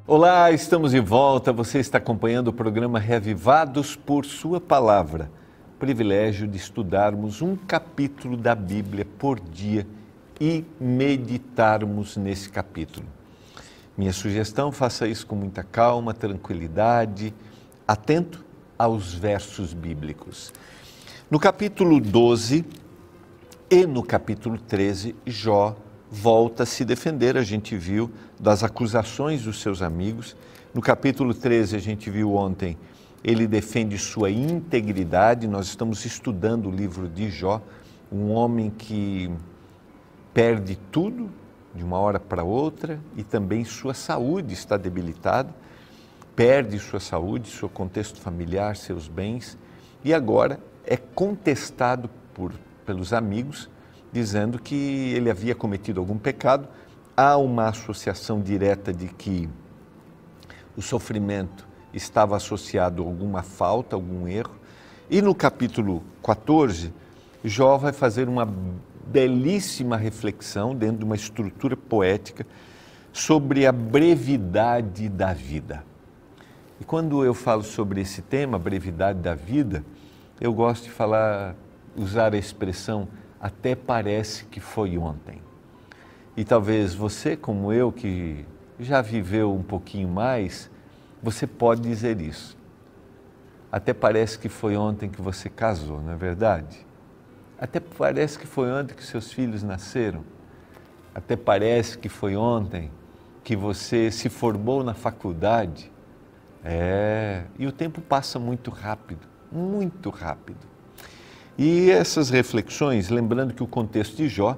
Olá, estamos de volta. Você está acompanhando o programa Reavivados por Sua Palavra. Privilégio de estudarmos um capítulo da Bíblia por dia e meditarmos nesse capítulo. Minha sugestão, faça isso com muita calma, tranquilidade, atento aos versos bíblicos. No capítulo 12 e no capítulo 13, Jó volta a se defender, a gente viu, das acusações dos seus amigos. No capítulo 13, a gente viu ontem, ele defende sua integridade. Nós estamos estudando o livro de Jó, um homem que perde tudo de uma hora para outra e também sua saúde está debilitada, perde sua saúde, seu contexto familiar, seus bens, e agora é contestado pelos amigos, dizendo que ele havia cometido algum pecado. Há uma associação direta de que o sofrimento estava associado a alguma falta, algum erro. E no capítulo 14, Jó vai fazer uma belíssima reflexão, dentro de uma estrutura poética, sobre a brevidade da vida. E quando eu falo sobre esse tema, brevidade da vida, eu gosto de usar a expressão até parece que foi ontem. E talvez você, como eu, que já viveu um pouquinho mais, você pode dizer isso. Até parece que foi ontem que você casou, não é verdade? Até parece que foi ontem que seus filhos nasceram. Até parece que foi ontem que você se formou na faculdade. E o tempo passa muito rápido, muito rápido. E essas reflexões, lembrando que o contexto de Jó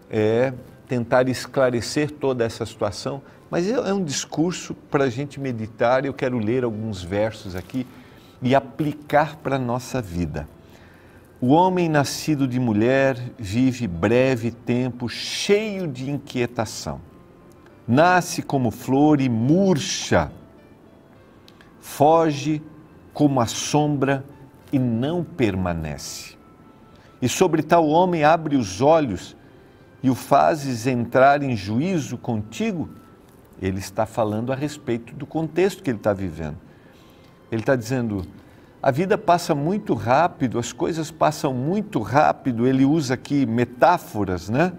é tentar esclarecer toda essa situação, mas é um discurso para a gente meditar. Eu quero ler alguns versos aqui e aplicar para a nossa vida. O homem nascido de mulher vive breve tempo, cheio de inquietação. Nasce como flor e murcha, foge como a sombra e não permanece. E sobre tal homem abre os olhos e o fazes entrar em juízo contigo. Ele está falando a respeito do contexto que ele está vivendo. Ele está dizendo, a vida passa muito rápido, as coisas passam muito rápido. Ele usa aqui metáforas, né?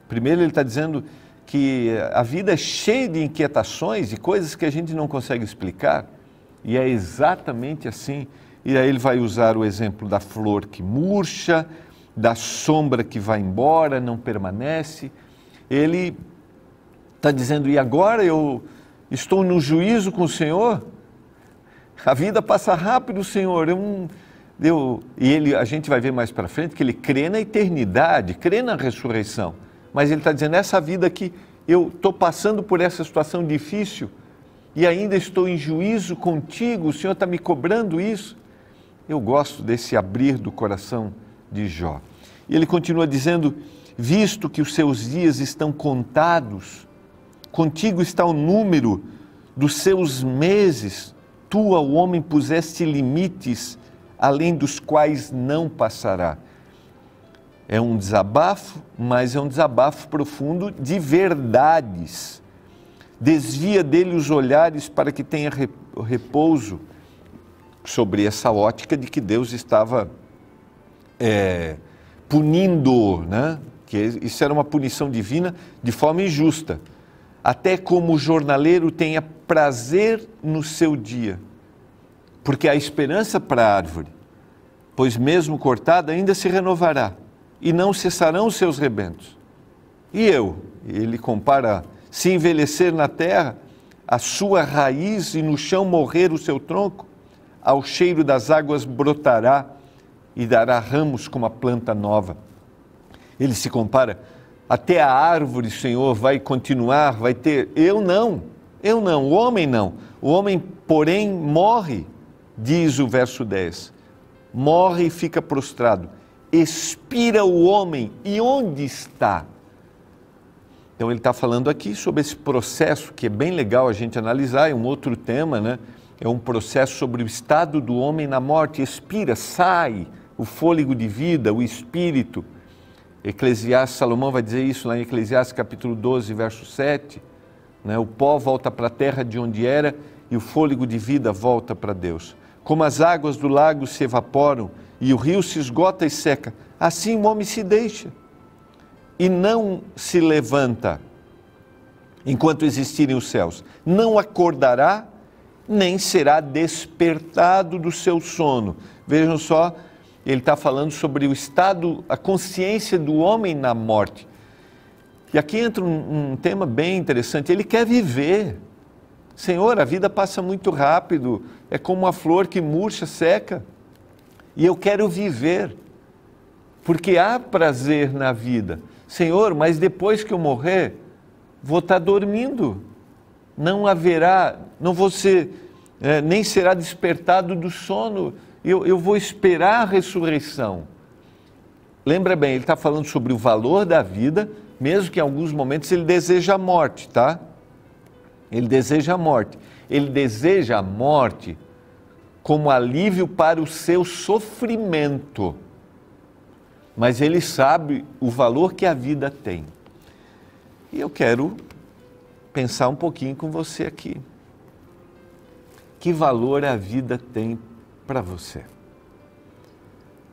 Primeiro ele está dizendo que a vida é cheia de inquietações, de coisas que a gente não consegue explicar. E é exatamente assim. E aí ele vai usar o exemplo da flor que murcha, da sombra que vai embora, não permanece. Ele está dizendo, e agora eu estou no juízo com o Senhor? A vida passa rápido, Senhor. A gente vai ver mais para frente que ele crê na eternidade, crê na ressurreição. Mas ele está dizendo, essa vida aqui, eu estou passando por essa situação difícil e ainda estou em juízo contigo, o Senhor está me cobrando isso. Eu gosto desse abrir do coração de Jó. E ele continua dizendo, visto que os seus dias estão contados, contigo está o número dos seus meses, tu ao homem puseste limites, além dos quais não passará. É um desabafo, mas é um desabafo profundo de verdades. Desvia dele os olhares para que tenha repouso, sobre essa ótica de que Deus estava punindo, né? Que isso era uma punição divina de forma injusta. Até como o jornaleiro tenha prazer no seu dia, porque há esperança para a árvore, pois mesmo cortada ainda se renovará, e não cessarão os seus rebentos. E ele compara, se envelhecer na terra, a sua raiz e no chão morrer o seu tronco, ao cheiro das águas brotará e dará ramos como a planta nova. Ele se compara, até a árvore, Senhor, vai continuar, vai ter. Eu não, o homem não. O homem, porém, morre, diz o verso 10. Morre e fica prostrado. Expira o homem, e onde está? Então ele está falando aqui sobre esse processo que é bem legal a gente analisar, é um outro tema, né? É um processo sobre o estado do homem na morte, expira, sai o fôlego de vida, o espírito. Eclesiastes, Salomão vai dizer isso lá em Eclesiastes capítulo 12, verso 7, né? O pó volta para a terra de onde era e o fôlego de vida volta para Deus. Como as águas do lago se evaporam e o rio se esgota e seca, assim o homem se deixa e não se levanta enquanto existirem os céus. Não acordará, nem será despertado do seu sono. Vejam só, ele está falando sobre o estado, a consciência do homem na morte. E aqui entra um tema bem interessante. Ele quer viver. Senhor, a vida passa muito rápido, é como uma flor que murcha, seca. E eu quero viver, porque há prazer na vida. Senhor, mas depois que eu morrer, vou estar dormindo. Não haverá, não vou ser, nem será despertado do sono. Eu vou esperar a ressurreição. Lembra bem, ele está falando sobre o valor da vida, mesmo que em alguns momentos ele deseja a morte, tá? Ele deseja a morte. Ele deseja a morte como alívio para o seu sofrimento. Mas ele sabe o valor que a vida tem. E eu quero pensar um pouquinho com você aqui. Que valor a vida tem para você?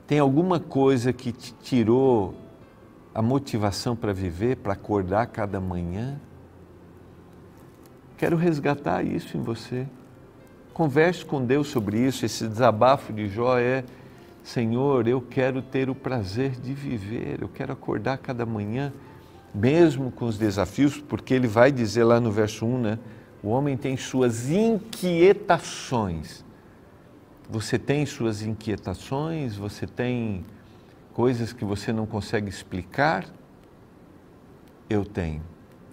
Tem alguma coisa que te tirou a motivação para viver, para acordar cada manhã? Quero resgatar isso em você. Converse com Deus sobre isso. Esse desabafo de Jó é: Senhor, eu quero ter o prazer de viver, eu quero acordar cada manhã, mesmo com os desafios, porque ele vai dizer lá no verso 1, né? O homem tem suas inquietações. Você tem suas inquietações? Você tem coisas que você não consegue explicar? Eu tenho.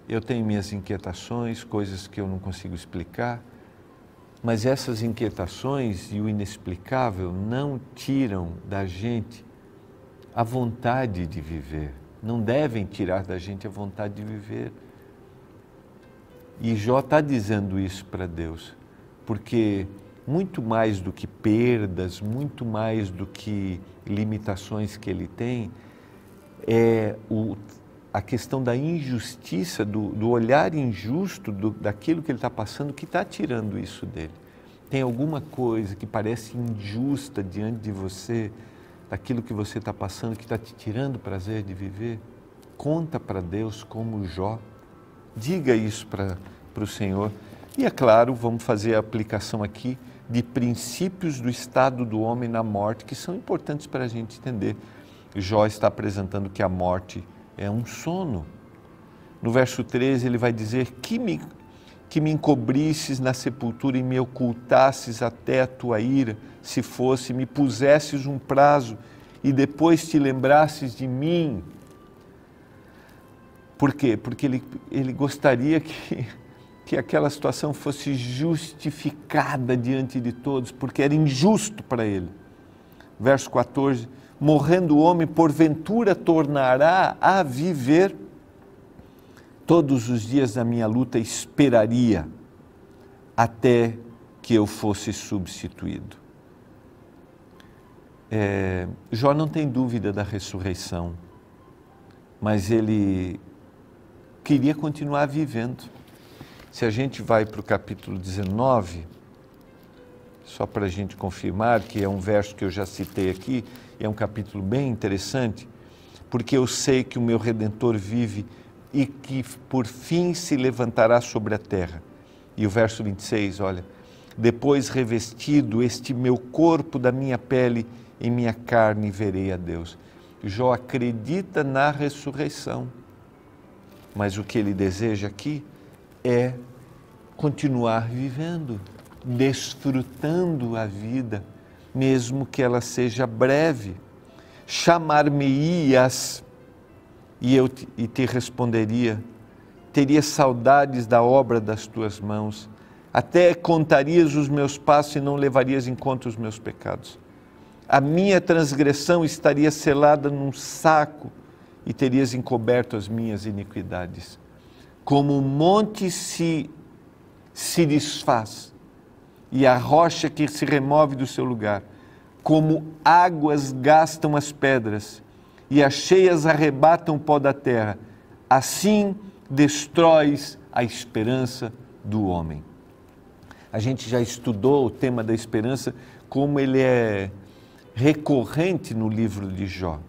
Eu tenho minhas inquietações, coisas que eu não consigo explicar, mas essas inquietações e o inexplicável não tiram da gente a vontade de viver, não devem tirar da gente a vontade de viver. E Jó está dizendo isso para Deus, porque muito mais do que perdas, muito mais do que limitações que ele tem, é a questão da injustiça, do olhar injusto daquilo que ele está passando, que está tirando isso dele. Tem alguma coisa que parece injusta diante de você, daquilo que você está passando, que está te tirando o prazer de viver? Conta para Deus como Jó. Diga isso para o Senhor. E é claro, vamos fazer a aplicação aqui de princípios do estado do homem na morte, que são importantes para a gente entender. Jó está apresentando que a morte é um sono. No verso 13 ele vai dizer: que me encobrisses na sepultura e me ocultasses até a tua ira, se fosse, me pusesses um prazo e depois te lembrasses de mim. Por quê? Porque ele gostaria que aquela situação fosse justificada diante de todos, porque era injusto para ele. Verso 14: morrendo o homem, porventura tornará a viver? Todos os dias da minha luta esperaria até que eu fosse substituído. Jó não tem dúvida da ressurreição, mas ele queria continuar vivendo. Se a gente vai para o capítulo 19, só para a gente confirmar, que é um verso que eu já citei aqui, é um capítulo bem interessante, porque eu sei que o meu Redentor vive e que por fim se levantará sobre a terra. E o verso 26, olha: depois revestido este meu corpo da minha pele, em minha carne verei a Deus. Jó acredita na ressurreição, mas o que ele deseja aqui é continuar vivendo, desfrutando a vida, mesmo que ela seja breve. Chamar-me-ias e te responderia, teria saudades da obra das tuas mãos, até contarias os meus passos e não levarias em conta os meus pecados. A minha transgressão estaria selada num saco e terias encoberto as minhas iniquidades. Como o monte se desfaz e a rocha que se remove do seu lugar, como águas gastam as pedras e as cheias arrebatam o pó da terra, assim destróis a esperança do homem. A gente já estudou o tema da esperança, como ele é recorrente no livro de Jó.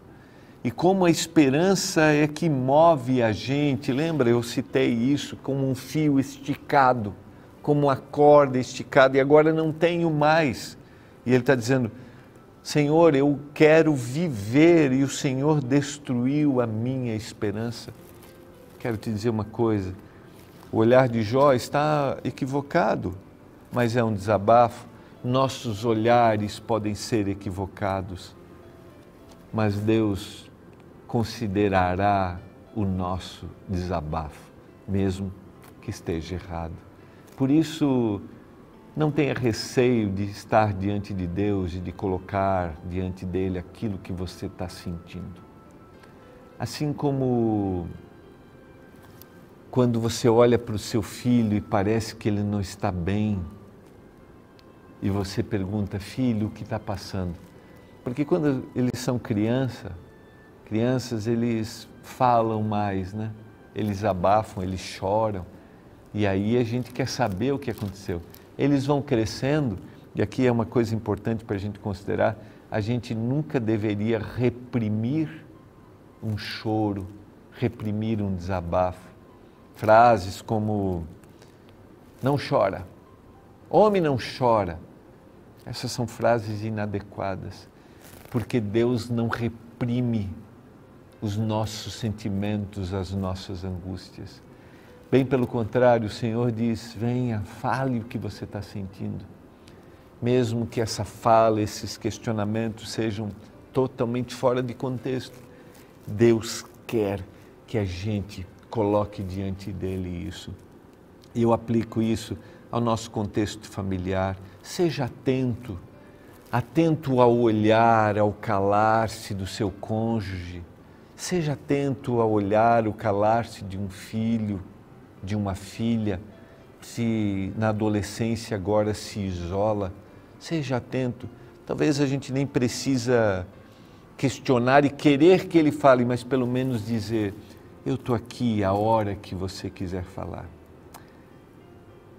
E como a esperança é que move a gente, lembra? Eu citei isso como um fio esticado, como uma corda esticada, e agora não tenho mais. E ele está dizendo, Senhor, eu quero viver, e o Senhor destruiu a minha esperança. Quero te dizer uma coisa, o olhar de Jó está equivocado, mas é um desabafo. Nossos olhares podem ser equivocados, mas Deus considerará o nosso desabafo, mesmo que esteja errado. Por isso, não tenha receio de estar diante de Deus e de colocar diante dele aquilo que você está sentindo. Assim como quando você olha para o seu filho e parece que ele não está bem, e você pergunta, filho, o que está passando? Porque quando eles são crianças eles falam mais, né? Eles abafam, eles choram, e aí a gente quer saber o que aconteceu. Eles vão crescendo, e aqui é uma coisa importante para a gente considerar, a gente nunca deveria reprimir um choro, reprimir um desabafo. Frases como, não chora, homem não chora. Essas são frases inadequadas, porque Deus não reprime os nossos sentimentos, as nossas angústias. Bem pelo contrário, o Senhor diz, venha, fale o que você está sentindo. Mesmo que essa fala, esses questionamentos sejam totalmente fora de contexto, Deus quer que a gente coloque diante dele isso. E eu aplico isso ao nosso contexto familiar. Seja atento, atento ao olhar, ao calar-se do seu cônjuge. Seja atento ao olhar, ao calar-se de um filho, de uma filha, se na adolescência agora se isola. Seja atento. Talvez a gente nem precisa questionar e querer que ele fale, mas pelo menos dizer, eu estou aqui a hora que você quiser falar.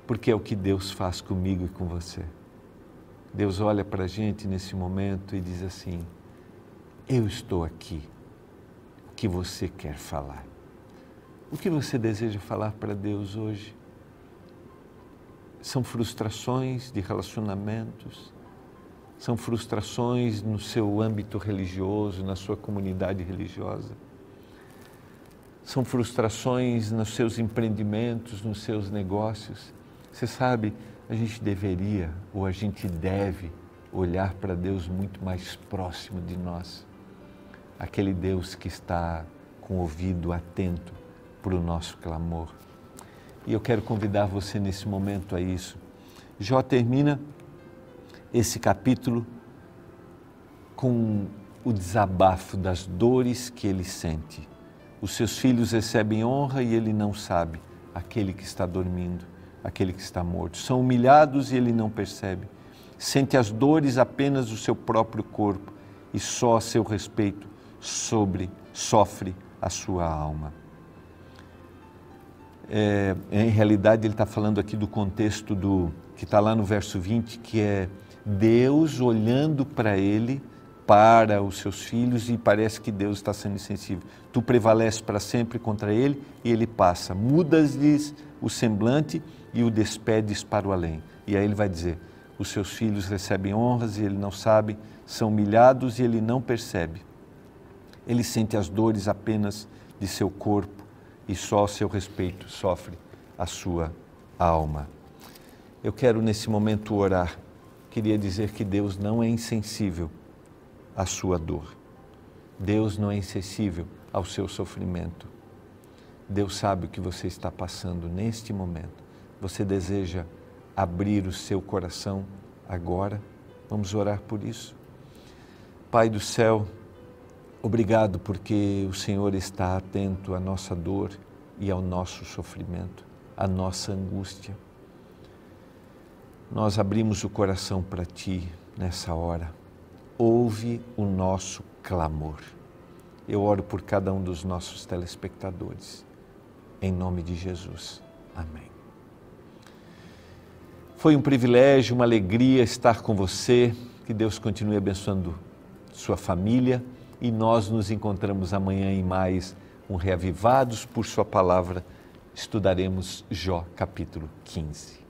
Porque é o que Deus faz comigo e com você. Deus olha para a gente nesse momento e diz assim, eu estou aqui, o que você quer falar? O que você deseja falar para Deus hoje? São frustrações de relacionamentos, são frustrações no seu âmbito religioso, na sua comunidade religiosa, são frustrações nos seus empreendimentos, nos seus negócios. Você sabe, a gente deveria, ou a gente deve, olhar para Deus muito mais próximo de nós. Aquele Deus que está com o ouvido atento para o nosso clamor. E eu quero convidar você nesse momento a isso. Jó termina esse capítulo com o desabafo das dores que ele sente. Os seus filhos recebem honra e ele não sabe, aquele que está dormindo, aquele que está morto. São humilhados e ele não percebe. Sente as dores apenas do seu próprio corpo e só a seu respeito sofre a sua alma. Em realidade, ele está falando aqui do contexto que está lá no verso 20, que é Deus olhando para ele, para os seus filhos, e parece que Deus está sendo insensível. Tu prevaleces para sempre contra ele e ele passa. Mudas-lhes o semblante e o despedes para o além. E aí ele vai dizer, os seus filhos recebem honras e ele não sabe, são humilhados e ele não percebe. Ele sente as dores apenas de seu corpo e só a seu respeito sofre a sua alma. Eu quero nesse momento orar. Queria dizer que Deus não é insensível à sua dor. Deus não é insensível ao seu sofrimento. Deus sabe o que você está passando neste momento. Você deseja abrir o seu coração agora? Vamos orar por isso. Pai do céu, obrigado porque o Senhor está atento à nossa dor e ao nosso sofrimento, à nossa angústia. Nós abrimos o coração para Ti nessa hora. Ouve o nosso clamor. Eu oro por cada um dos nossos telespectadores. Em nome de Jesus. Amém. Foi um privilégio, uma alegria estar com você. Que Deus continue abençoando sua família e nós nos encontramos amanhã em mais um Reavivados por Sua Palavra. Estudaremos Jó capítulo 15.